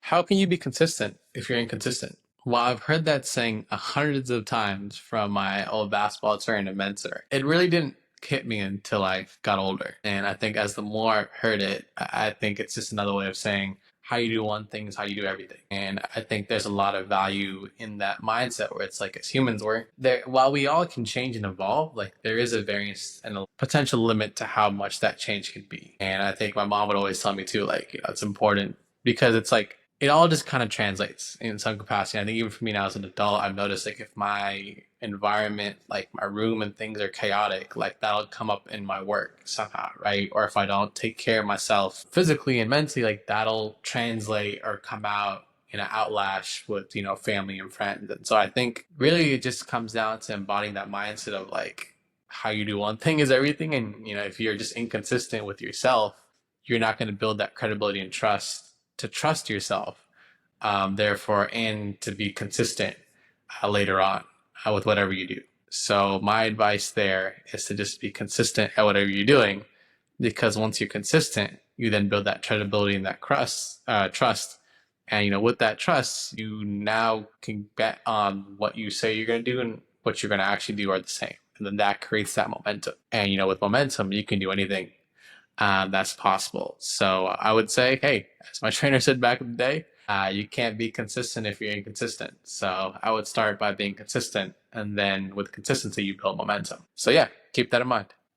How can you be consistent if you're inconsistent? Well, I've heard that saying hundreds of times from my old basketball trainer and mentor. It really didn't hit me until I got older. And I think as the more I've heard it, I think it's just another way of saying how you do one thing is how you do everything. And I think there's a lot of value in that mindset where it's like as humans, we're there, while we all can change and evolve, like there is a variance and a potential limit to how much that change can be. And I think my mom would always tell me too, like, it's important because it's like it all just kind of translates in some capacity. I think even for me now as an adult, I've noticed like if my environment, like my room and things are chaotic, like that'll come up in my work somehow, right? Or if I don't take care of myself physically and mentally, like that'll translate or come out in an outlash with, family and friends. And so I think really it just comes down to embodying that mindset of like how you do one thing is everything. And, if you're just inconsistent with yourself, you're not going to build that credibility and trust to trust yourself, therefore, and to be consistent later on with whatever you do. So, my advice there is to just be consistent at whatever you're doing, because once you're consistent, you then build that credibility and that trust. And with that trust, you now can bet on what you say you're going to do and what you're going to actually do are the same. And then that creates that momentum. And with momentum, you can do anything that's possible. So I would say, hey, as my trainer said back in the day, you can't be consistent if you're inconsistent. So I would start by being consistent, and then with consistency, you build momentum. So yeah, keep that in mind.